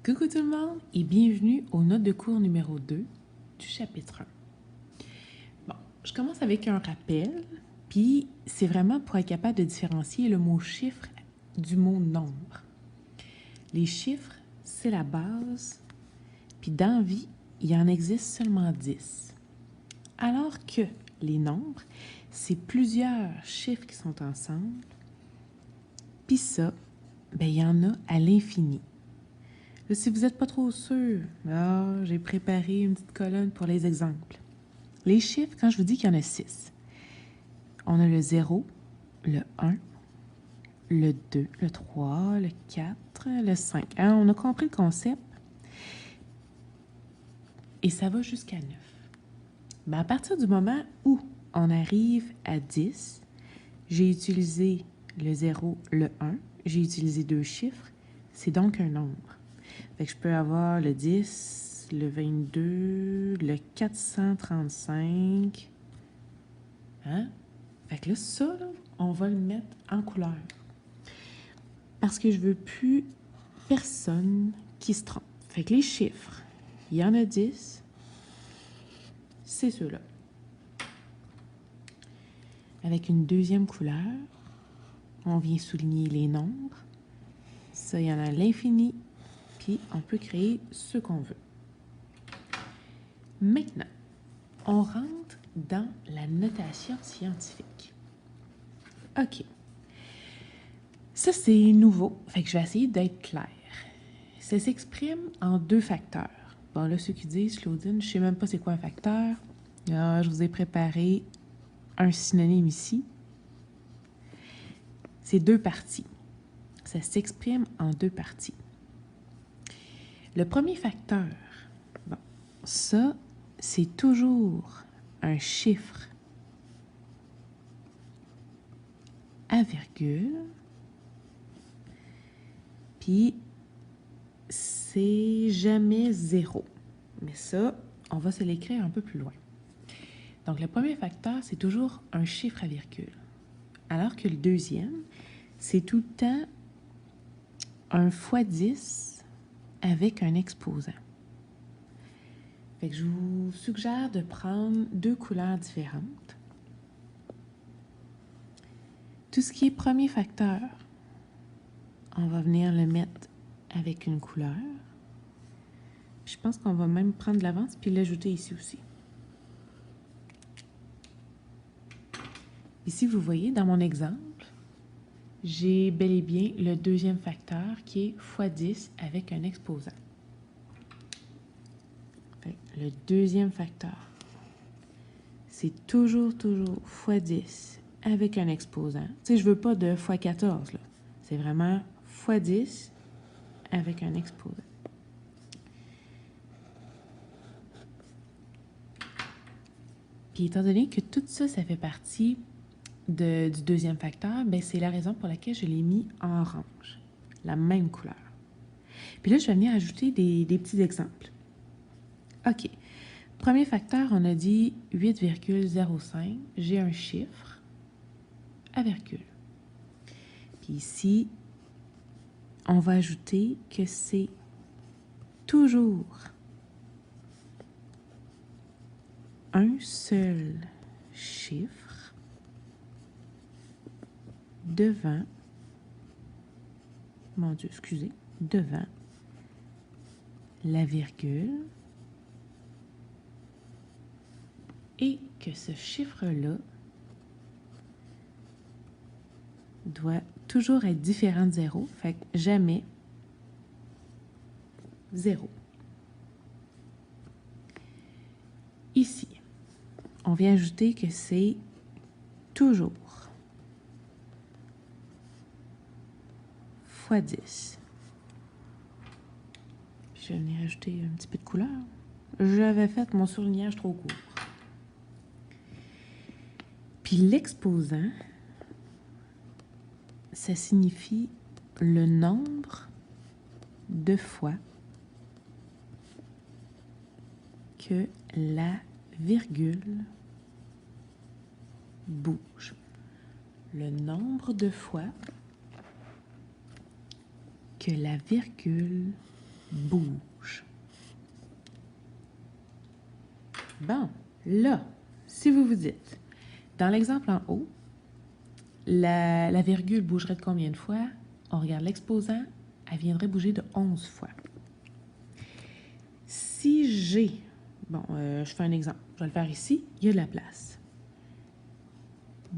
Coucou tout le monde et bienvenue aux notes de cours numéro 2 du chapitre 1. Bon, je commence avec un rappel, puis c'est vraiment pour être capable de différencier le mot chiffre du mot nombre. Les chiffres, c'est la base, puis dans la vie, il en existe seulement 10. Alors que les nombres, c'est plusieurs chiffres qui sont ensemble, puis ça, ben il y en a à l'infini. Là, si vous n'êtes pas trop sûr, j'ai préparé une petite colonne pour les exemples. Les chiffres, quand je vous dis qu'il y en a 6, on a le 0, le 1, le 2, le 3, le 4, le 5. Hein, on a compris le concept? Et ça va jusqu'à 9. Mais à partir du moment où on arrive à 10, j'ai utilisé le 0, le 1, j'ai utilisé deux chiffres, c'est donc un nombre. Fait que je peux avoir le 10, le 22, le 435. Hein? Fait que là, ça, là, on va le mettre en couleur. Parce que je veux plus personne qui se trompe. Fait que les chiffres, il y en a 10, c'est ceux-là. Avec une deuxième couleur, on vient souligner les nombres. Ça, il y en a à l'infini. Puis, on peut créer ce qu'on veut. Maintenant, on rentre dans la notation scientifique. OK. Ça, c'est nouveau. Fait que je vais essayer d'être claire. Ça s'exprime en deux facteurs. Bon, là, ceux qui disent, Claudine, je sais même pas c'est quoi un facteur. Ah, je vous ai préparé un synonyme ici. C'est deux parties. Ça s'exprime en deux parties. Le premier facteur, bon, ça, c'est toujours un chiffre à virgule, puis c'est jamais 0. Mais ça, on va se l'écrire un peu plus loin. Donc, le premier facteur, c'est toujours un chiffre à virgule. Alors que le deuxième, c'est tout le temps un fois 10 avec un exposant. Fait que je vous suggère de prendre deux couleurs différentes. Tout ce qui est premier facteur, on va venir le mettre avec une couleur. Je pense qu'on va même prendre de l'avance puis l'ajouter ici aussi. Ici, vous voyez, dans mon exemple, j'ai bel et bien le deuxième facteur qui est fois 10 avec un exposant. Le deuxième facteur, c'est toujours fois 10 avec un exposant. Tu sais, je veux pas de fois 14, là. C'est vraiment fois 10 avec un exposant. Puis étant donné que tout ça, ça fait partie du deuxième facteur, ben c'est la raison pour laquelle je l'ai mis en orange, la même couleur. Puis là, je vais venir ajouter des petits exemples. OK. Premier facteur, on a dit 8,05. J'ai un chiffre à virgule. Puis ici, on va ajouter que c'est toujours un seul chiffre devant, mon Dieu, excusez, devant la virgule et que ce chiffre-là doit toujours être différent de 0, fait que jamais 0. Ici, on vient ajouter que c'est toujours fois 10. Je vais venir ajouter un petit peu de couleur. J'avais fait mon surlignage trop court. Puis l'exposant, ça signifie le nombre de fois que la virgule bouge. Le nombre de fois que la virgule bouge. Bon, là, si vous vous dites, dans l'exemple en haut, la virgule bougerait de combien de fois? On regarde l'exposant, elle viendrait bouger de 11 fois. Si j'ai, bon, je fais un exemple, je vais le faire ici, il y a de la place.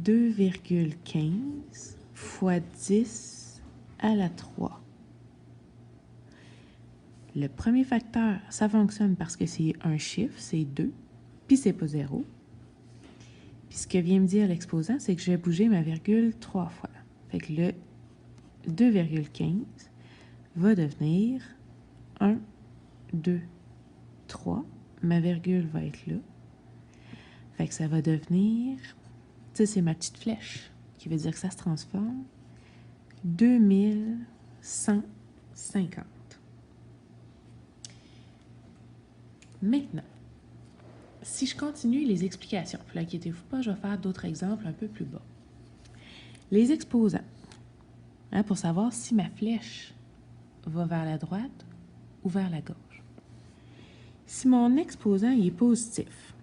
2,15 fois 10 à la 3. Le premier facteur, ça fonctionne parce que c'est un chiffre, c'est 2, puis c'est pas 0. Puis ce que vient me dire l'exposant, c'est que je vais bouger ma virgule 3 fois. Fait que le 2,15 va devenir 1, 2, 3. Ma virgule va être là. Fait que ça va devenir, ça c'est ma petite flèche, qui veut dire que ça se transforme, 2150. Maintenant, si je continue les explications, puis inquiétez-vous pas, je vais faire d'autres exemples un peu plus bas. Les exposants, pour savoir si ma flèche va vers la droite ou vers la gauche. Si mon exposant il est positif,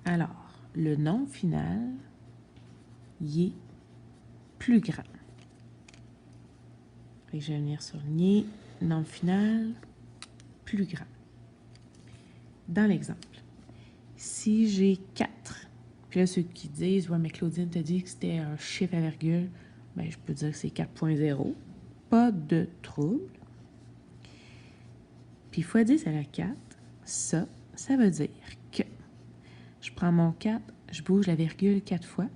alors le nombre final il est plus grand. Et je vais venir surligner nombre final plus grand. Dans l'exemple, si j'ai 4, puis là, ceux qui disent « Ouais, mais Claudine t'a dit que c'était un chiffre à virgule », bien, je peux dire que c'est 4.0. Pas de trouble. Puis fois 10 à la 4, ça veut dire que je prends mon 4, je bouge la virgule 4 fois,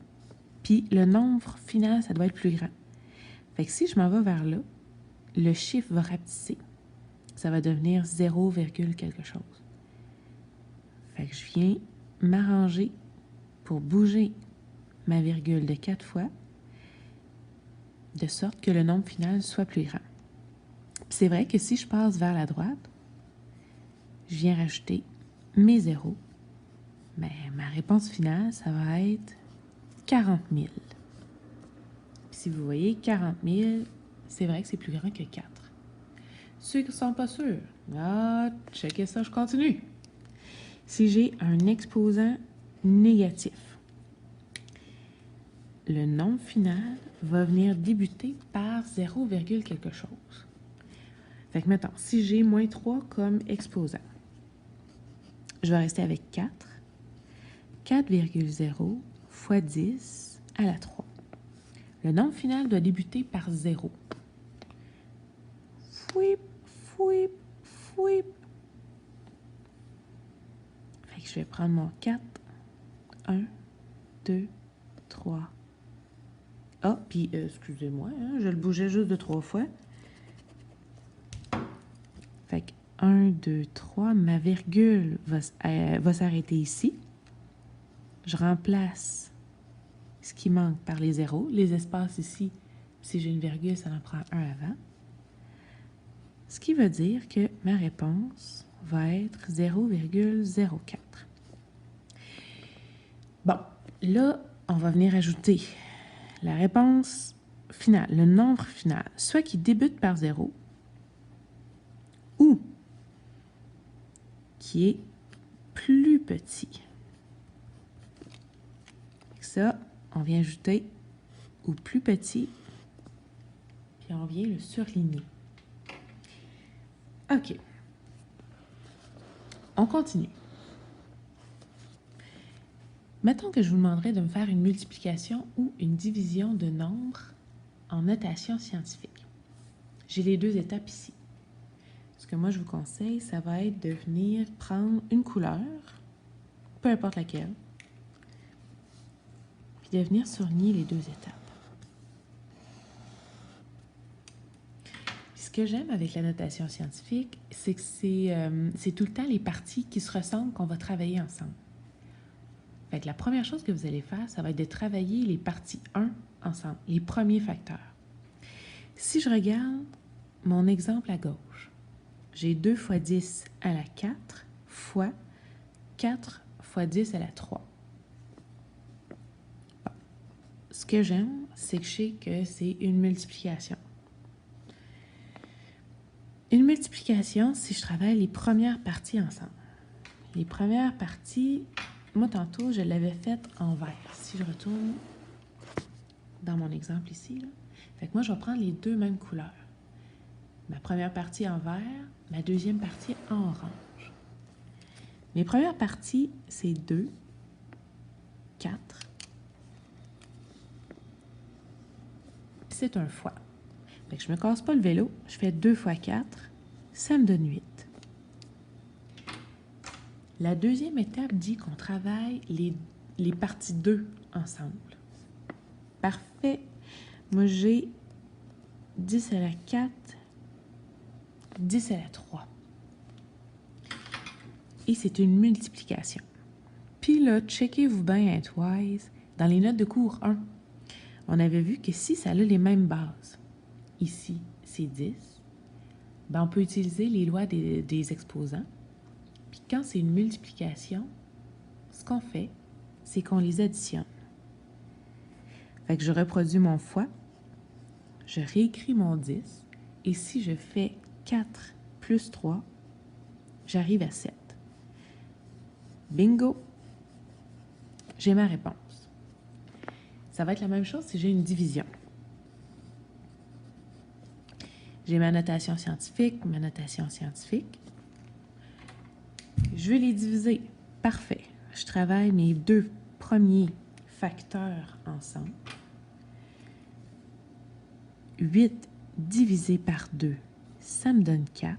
puis le nombre final, ça doit être plus grand. Fait que si je m'en vais vers là, le chiffre va rapetisser. Ça va devenir 0, quelque chose. Fait que je viens m'arranger pour bouger ma virgule de 4 fois, de sorte que le nombre final soit plus grand. Puis c'est vrai que si je passe vers la droite, je viens rajouter mes zéros, mais ma réponse finale, ça va être 40 000. Puis si vous voyez, 40 000, c'est vrai que c'est plus grand que 4. Ceux qui ne sont pas sûrs, checkez ça, je continue. Si j'ai un exposant négatif, le nombre final va venir débuter par 0, quelque chose. Fait que maintenant, si j'ai moins 3 comme exposant, je vais rester avec 4. 4,0 fois 10 à la 3. Le nombre final doit débuter par 0. Fouip, fouip, fouip. Fait que je vais prendre mon 4. 1, 2, 3. Ah, puis excusez-moi, je le bougeais juste de 3 fois. Fait que 1, 2, 3, ma virgule va s'arrêter ici. Je remplace ce qui manque par les zéros. Les espaces ici, si j'ai une virgule, ça en prend un avant. Ce qui veut dire que ma réponse va être 0,04. Bon, là, on va venir ajouter la réponse finale, le nombre final, soit qui débute par 0 ou qui est plus petit. Ça, on vient ajouter au plus petit, puis on vient le surligner. OK. On continue. Mettons que je vous demanderais de me faire une multiplication ou une division de nombres en notation scientifique. J'ai les deux étapes ici. Ce que moi, je vous conseille, ça va être de venir prendre une couleur, peu importe laquelle, puis de venir surligner les deux étapes. Puis ce que j'aime avec la notation scientifique, c'est que c'est tout le temps les parties qui se ressemblent qu'on va travailler ensemble. Fait que la première chose que vous allez faire, ça va être de travailler les parties 1 ensemble, les premiers facteurs. Si je regarde mon exemple à gauche, j'ai 2 fois 10 à la 4 fois 4 fois 10 à la 3. Bon. Ce que j'aime, c'est que je sais que c'est une multiplication. Une multiplication, si je travaille les premières parties ensemble. Les premières parties, moi tantôt, je l'avais faite en vert. Si je retourne dans mon exemple ici, là, fait que moi, je vais prendre les deux mêmes couleurs. Ma première partie en vert, ma deuxième partie en orange. Mes premières parties, c'est 2, 4, puis c'est un fois. Fait que je ne me casse pas le vélo, je fais 2 fois 4, ça me donne 8. La deuxième étape dit qu'on travaille les parties 2 ensemble. Parfait. Moi, j'ai 10 à la 4, 10 à la 3. Et c'est une multiplication. Puis là, checkez-vous bien, Antwise, dans les notes de cours 1, on avait vu que si ça a les mêmes bases, ici, c'est 10, ben on peut utiliser les lois des exposants. Puis quand c'est une multiplication, ce qu'on fait, c'est qu'on les additionne. Fait que je reproduis mon fois, je réécris mon 10, et si je fais 4 plus 3, j'arrive à 7. Bingo! J'ai ma réponse. Ça va être la même chose si j'ai une division. J'ai ma notation scientifique, ma notation scientifique. Je vais les diviser. Parfait. Je travaille mes deux premiers facteurs ensemble. 8 divisé par 2, ça me donne 4.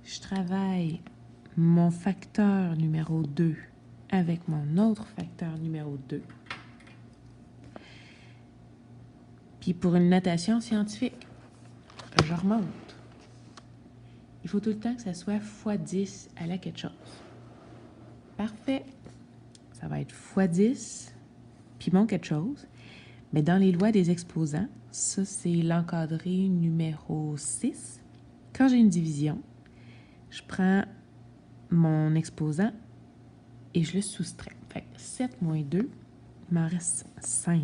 Je travaille mon facteur numéro 2 avec mon autre facteur numéro 2. Puis pour une notation scientifique, je remonte. Il faut tout le temps que ça soit fois 10 à la quelque chose. Parfait. Ça va être fois 10, puis mon quelque chose. Mais dans les lois des exposants, ça c'est l'encadré numéro 6. Quand j'ai une division, je prends mon exposant et je le soustrais. Fait que 7 moins 2, il m'en reste 5.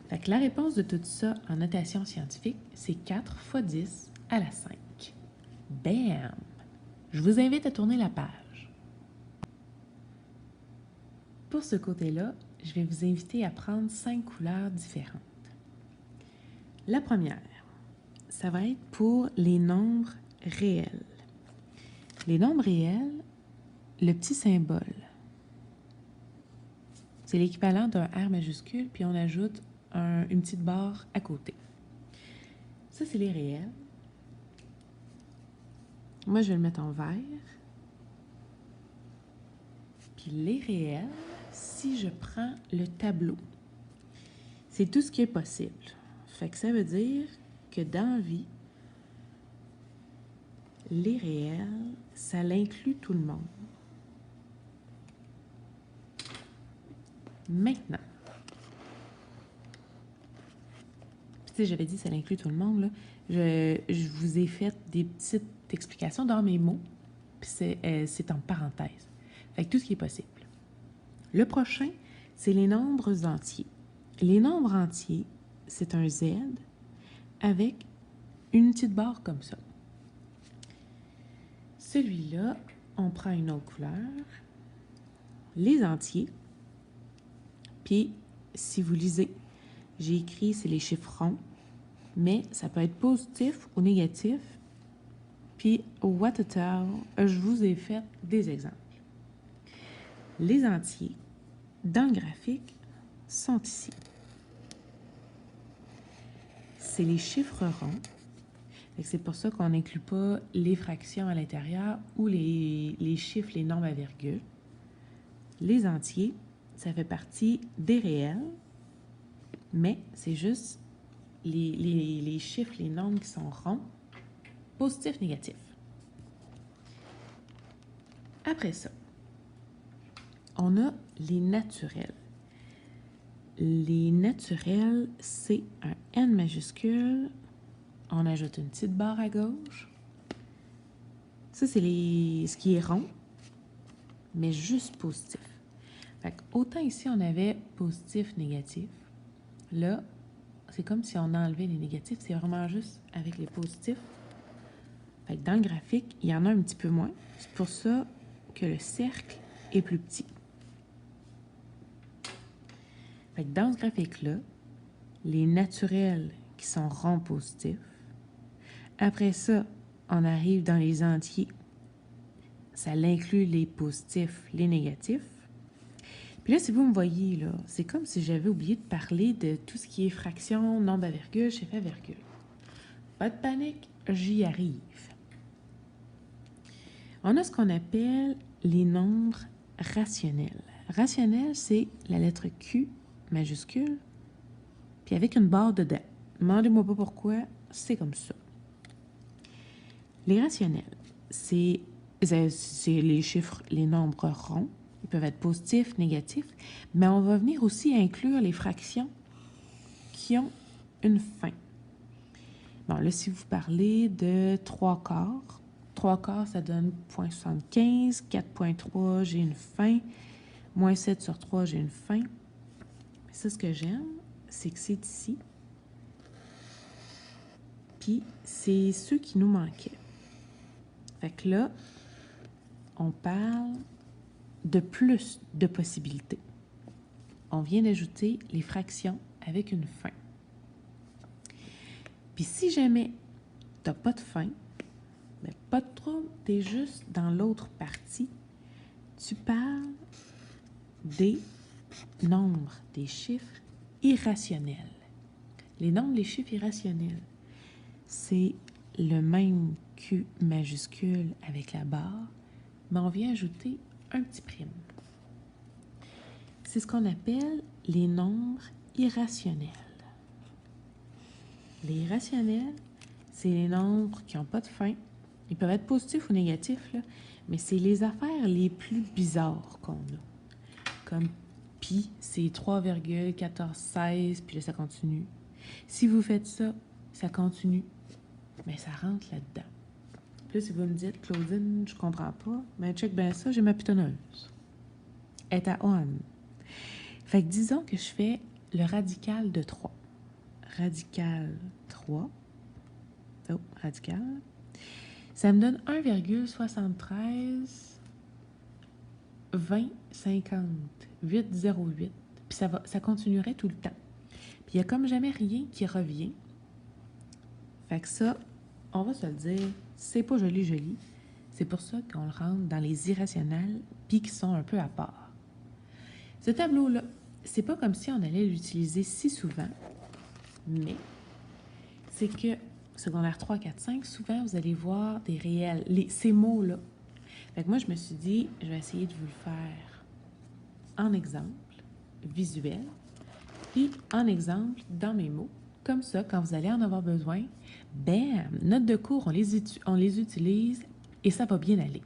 Fait que la réponse de tout ça en notation scientifique, c'est 4 fois 10 à la 5. Bam! Je vous invite à tourner la page. Pour ce côté-là, je vais vous inviter à prendre 5 couleurs différentes. La première, ça va être pour les nombres réels. Les nombres réels, le petit symbole, c'est l'équivalent d'un R majuscule, puis on ajoute une petite barre à côté. Ça, c'est les réels. Moi, je vais le mettre en vert. Puis les réels, si je prends le tableau, c'est tout ce qui est possible. Fait que ça veut dire que dans la vie, les réels, ça l'inclut tout le monde. Maintenant, tu sais, j'avais dit ça l'inclut tout le monde, là. Je vous ai fait des petites explications dans mes mots, puis c'est en parenthèse. Fait que tout ce qui est possible. Le prochain, c'est les nombres entiers. Les nombres entiers, c'est un Z avec une petite barre comme ça. Celui-là, on prend une autre couleur. Les entiers. Puis, si vous lisez, j'ai écrit, c'est les chiffres ronds, mais ça peut être positif ou négatif. Puis, je vous ai fait des exemples. Les entiers, dans le graphique, sont ici. C'est les chiffres ronds. C'est pour ça qu'on n'inclut pas les fractions à l'intérieur ou les chiffres, les nombres à virgule. Les entiers, ça fait partie des réels, mais c'est juste les chiffres, les nombres qui sont ronds, positifs, négatifs. Après ça, on a les naturels. Les naturels, c'est un N majuscule. On ajoute une petite barre à gauche. Ça, c'est ce qui est rond, mais juste positif. Fait que autant ici, on avait positif, négatif. Là, c'est comme si on enlevait les négatifs. C'est vraiment juste avec les positifs. Fait que dans le graphique, il y en a un petit peu moins. C'est pour ça que le cercle est plus petit. Fait que dans ce graphique-là, les naturels qui sont ronds positifs. Après ça, on arrive dans les entiers. Ça l'inclut les positifs, les négatifs. Puis là, si vous me voyez, là, c'est comme si j'avais oublié de parler de tout ce qui est fraction, nombre à virgule, chiffre à virgule. Pas de panique, j'y arrive. On a ce qu'on appelle les nombres rationnels. Rationnel, c'est la lettre Q majuscule, puis avec une barre dedans. Demandez-moi pas pourquoi, c'est comme ça. Les rationnels, c'est les chiffres, les nombres ronds. Ils peuvent être positifs, négatifs, mais on va venir aussi inclure les fractions qui ont une fin. Bon, là, si vous parlez de 3/4, 3/4, ça donne 0,75, 4,3, j'ai une fin, moins 7 sur 3, j'ai une fin. Ça, ce que j'aime, c'est que c'est ici. Puis, c'est ceux qui nous manquaient. Fait que là, on parle de plus de possibilités. On vient d'ajouter les fractions avec une fin. Puis si jamais tu n'as pas de fin, ben pas de trouble, tu es juste dans l'autre partie. Tu parles des nombres, des chiffres irrationnels. Les nombres, les chiffres irrationnels, c'est le même Q majuscule avec la barre, mais on vient ajouter un petit prime. C'est ce qu'on appelle les nombres irrationnels. Les irrationnels, c'est les nombres qui n'ont pas de fin. Ils peuvent être positifs ou négatifs, là, mais c'est les affaires les plus bizarres qu'on a. Comme pi, c'est 3,1416, puis là, ça continue. Si vous faites ça, ça continue, mais ça rentre là-dedans. Puis là, si vous me dites, Claudine, je comprends pas, mais check bien ça, j'ai ma pitonneuse. Elle est à on. Fait que disons que je fais le radical de 3. Radical 3. Oh, radical. Ça me donne 1,73 20 50 808. Puis ça continuerait tout le temps. Puis il n'y a comme jamais rien qui revient. Fait que ça, on va se le dire, c'est pas joli. C'est pour ça qu'on le rentre dans les irrationnels puis qui sont un peu à part. Ce tableau-là, c'est pas comme si on allait l'utiliser si souvent, mais c'est que secondaire 3, 4, 5, souvent vous allez voir des réels, ces mots-là. Fait que moi, je me suis dit, je vais essayer de vous le faire en exemple visuel, puis en exemple dans mes mots. Comme ça, quand vous allez en avoir besoin, bam, notes de cours, on les utilise et ça va bien aller.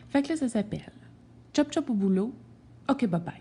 Fait que là, ça s'appelle Chop Chop au boulot, OK, bye bye.